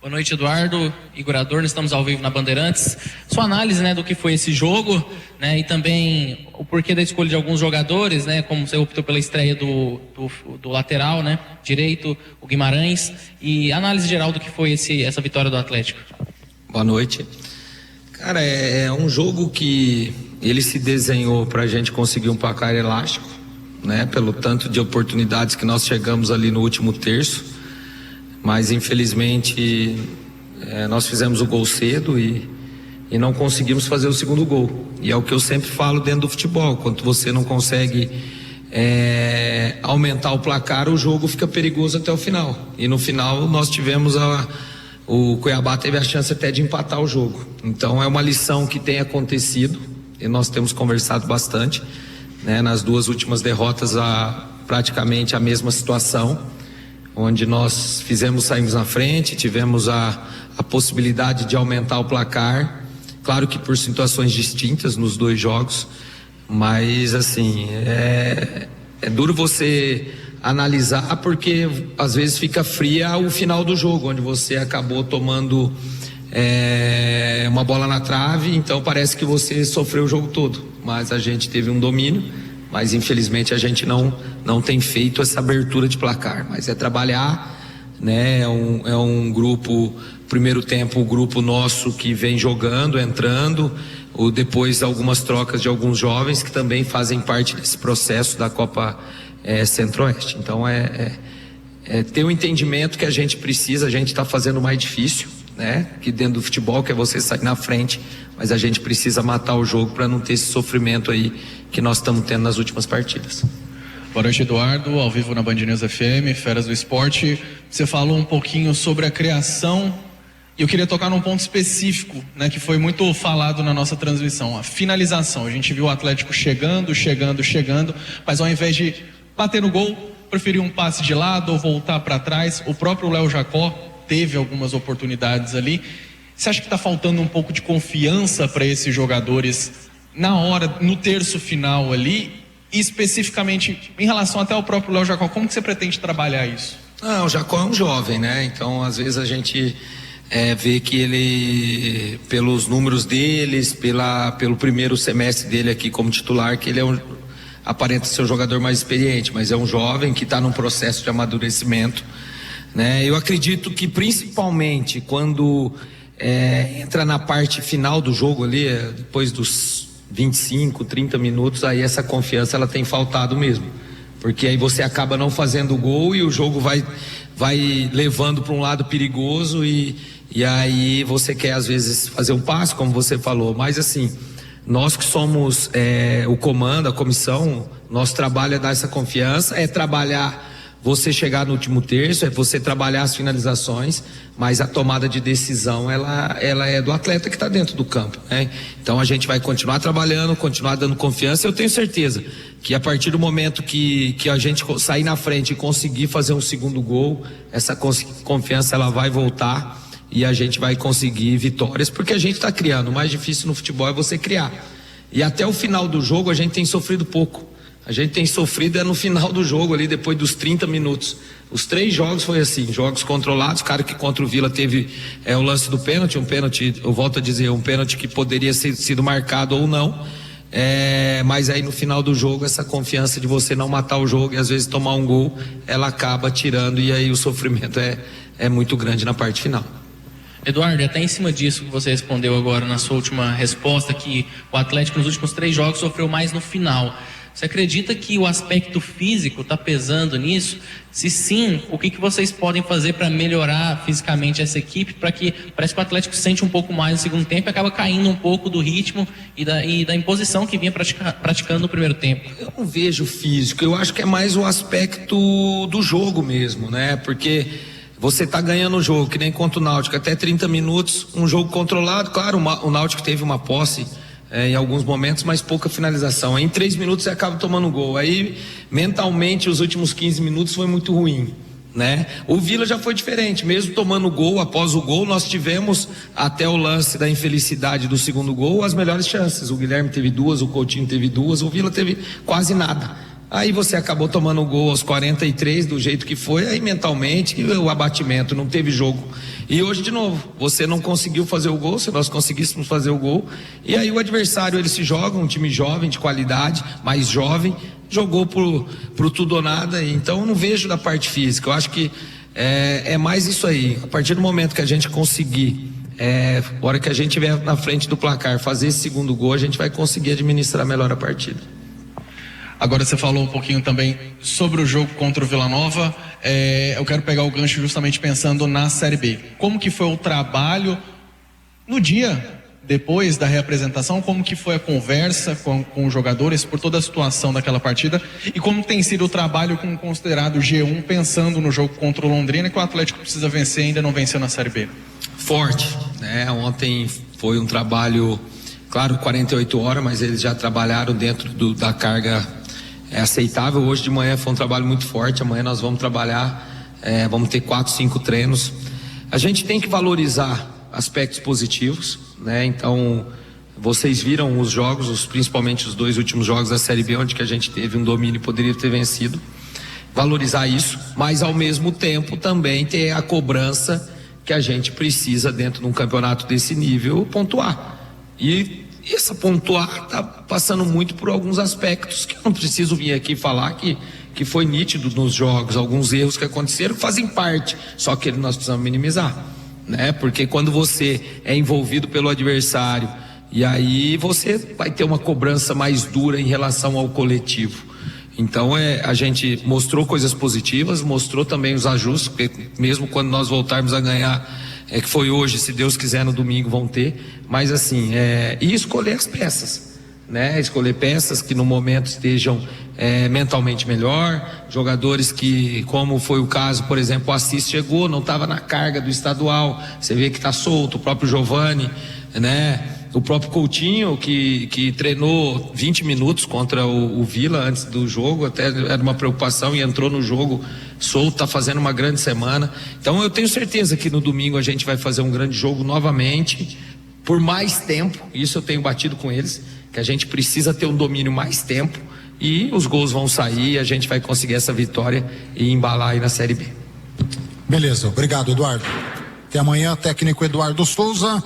Boa noite, Eduardo. Igor Adorno, estamos ao vivo na Bandeirantes. Sua análise, né, do que foi esse jogo, né, e também o porquê da escolha de alguns jogadores, né, como você optou pela estreia do lateral, né, direito, o Guimarães, e análise geral do que foi essa vitória do Atlético. Boa noite. Cara, é um jogo que ele se desenhou para a gente conseguir um placar elástico, né, pelo tanto de oportunidades que nós chegamos ali no último terço. Mas infelizmente nós fizemos o gol cedo e não conseguimos fazer o segundo gol. E é o que eu sempre falo dentro do futebol: quando você não consegue aumentar o placar, o jogo fica perigoso até o final. E no final nós tivemos o Cuiabá teve a chance até de empatar o jogo. Então é uma lição que tem acontecido e nós temos conversado bastante, né? Nas duas últimas derrotas praticamente a mesma situação, onde nós saímos na frente, tivemos a possibilidade de aumentar o placar, claro que por situações distintas nos dois jogos, mas assim, é duro você analisar, porque às vezes fica fria o final do jogo, onde você acabou tomando uma bola na trave, então parece que você sofreu o jogo todo, mas a gente teve um domínio. Mas infelizmente a gente não tem feito essa abertura de placar, mas é trabalhar, né? É um grupo, primeiro tempo, o grupo nosso que vem jogando, entrando, ou depois algumas trocas de alguns jovens que também fazem parte desse processo da Copa Centro-Oeste. Então ter o entendimento que a gente precisa, a gente está fazendo o mais difícil, né? Que dentro do futebol, que é você sair na frente, mas a gente precisa matar o jogo para não ter esse sofrimento aí que nós estamos tendo nas últimas partidas. Boa noite, Eduardo, ao vivo na Band News FM, Feras do Esporte. Você falou um pouquinho sobre a criação e eu queria tocar num ponto específico, né, que foi muito falado na nossa transmissão, a finalização. A gente viu o Atlético chegando, mas ao invés de bater no gol, preferiu um passe de lado ou voltar para trás. O próprio Léo Jacó teve algumas oportunidades ali. Você acha que está faltando um pouco de confiança para esses jogadores na hora, no terço final ali, e especificamente em relação até ao próprio Léo Jacó? Como que você pretende trabalhar isso? O Jacó é um jovem, né? Então às vezes a gente vê que ele, pelos números deles, pelo primeiro semestre dele aqui como titular, que ele aparenta ser o jogador mais experiente, mas é um jovem que está num processo de amadurecimento, né? Eu acredito que principalmente quando entra na parte final do jogo ali, depois dos 25, 30 minutos, aí essa confiança ela tem faltado mesmo, porque aí você acaba não fazendo o gol e o jogo vai levando para um lado perigoso e aí você quer às vezes fazer um passo, como você falou, mas assim, nós que somos o comando, a comissão, nosso trabalho é dar essa confiança, é trabalhar você chegar no último terço, é você trabalhar as finalizações, mas a tomada de decisão ela é do atleta que está dentro do campo, né? Então a gente vai continuar trabalhando, continuar dando confiança. Eu tenho certeza que a partir do momento que a gente sair na frente e conseguir fazer um segundo gol, essa confiança ela vai voltar e a gente vai conseguir vitórias, porque a gente está criando. O mais difícil no futebol é você criar, e até o final do jogo a gente tem sofrido pouco. A gente tem sofrido no final do jogo ali, depois dos 30 minutos. Os 3 jogos foi assim, jogos controlados. Claro que contra o Vila teve o lance do pênalti, um pênalti, eu volto a dizer, um pênalti que poderia ter sido marcado ou não, mas aí no final do jogo essa confiança de você não matar o jogo e às vezes tomar um gol, ela acaba tirando, e aí o sofrimento é muito grande na parte final. Eduardo, até em cima disso que você respondeu agora na sua última resposta, que o Atlético nos últimos 3 jogos sofreu mais no final. Você acredita que o aspecto físico está pesando nisso? Se sim, o que vocês podem fazer para melhorar fisicamente essa equipe, para que parece que o Atlético sente um pouco mais no segundo tempo e acaba caindo um pouco do ritmo e da imposição que vinha praticando no primeiro tempo? Eu não vejo físico, eu acho que é mais o aspecto do jogo mesmo, né? Porque você está ganhando o jogo, que nem contra o Náutico, até 30 minutos, um jogo controlado. Claro, o Náutico teve uma posse em alguns momentos, mas pouca finalização. Aí em 3 minutos você acaba tomando um gol. Aí mentalmente os últimos 15 minutos foi muito ruim, né? O Vila já foi diferente, mesmo tomando o gol, após o gol nós tivemos até o lance da infelicidade do segundo gol as melhores chances. O Guilherme teve 2, o Coutinho teve 2, o Vila teve quase nada. Aí você acabou tomando o gol aos 43 do jeito que foi, aí mentalmente o abatimento, não teve jogo E hoje, de novo, você não conseguiu fazer o gol, se nós conseguíssemos fazer o gol, e aí o adversário, ele se joga, um time jovem, de qualidade, mais jovem, jogou pro tudo ou nada, então eu não vejo da parte física, eu acho que é mais isso aí, a partir do momento que a gente conseguir, a hora que a gente estiver na frente do placar, fazer esse segundo gol, a gente vai conseguir administrar melhor a partida. Agora você falou um pouquinho também sobre o jogo contra o Vila Nova. Eu quero pegar o gancho justamente pensando na Série B. Como que foi o trabalho no dia depois da reapresentação? Como que foi a conversa com os jogadores por toda a situação daquela partida? E como tem sido o trabalho com o considerado G1 pensando no jogo contra o Londrina, que o Atlético precisa vencer e ainda não venceu na Série B? Forte, né? Ontem foi um trabalho, claro, 48 horas, mas eles já trabalharam dentro da carga aceitável. Hoje de manhã foi um trabalho muito forte, amanhã nós vamos trabalhar, vamos ter 4, 5 treinos. A gente tem que valorizar aspectos positivos, né? Então, vocês viram os jogos, principalmente os 2 últimos jogos da Série B, onde que a gente teve um domínio e poderia ter vencido. Valorizar isso, mas ao mesmo tempo também ter a cobrança que a gente precisa dentro de um campeonato desse nível pontuar. E essa pontuar está passando muito por alguns aspectos que eu não preciso vir aqui falar que foi nítido nos jogos, alguns erros que aconteceram fazem parte, só que nós precisamos minimizar, né? Porque quando você é envolvido pelo adversário, e aí você vai ter uma cobrança mais dura em relação ao coletivo. Então a gente mostrou coisas positivas, mostrou também os ajustes, porque mesmo quando nós voltarmos a ganhar, que foi hoje, se Deus quiser no domingo vão ter, mas assim, e escolher as peças, né? Escolher peças que no momento estejam mentalmente melhor, jogadores que, como foi o caso, por exemplo, o Assis chegou, não estava na carga do estadual, você vê que está solto, o próprio Giovani, né? O próprio Coutinho, que treinou 20 minutos contra o Vila antes do jogo, até era uma preocupação e entrou no jogo solto, está fazendo uma grande semana. Então eu tenho certeza que no domingo a gente vai fazer um grande jogo novamente, por mais tempo, isso eu tenho batido com eles, que a gente precisa ter um domínio mais tempo e os gols vão sair e a gente vai conseguir essa vitória e embalar aí na Série B. Beleza, obrigado, Eduardo. Até amanhã, técnico Eduardo Souza.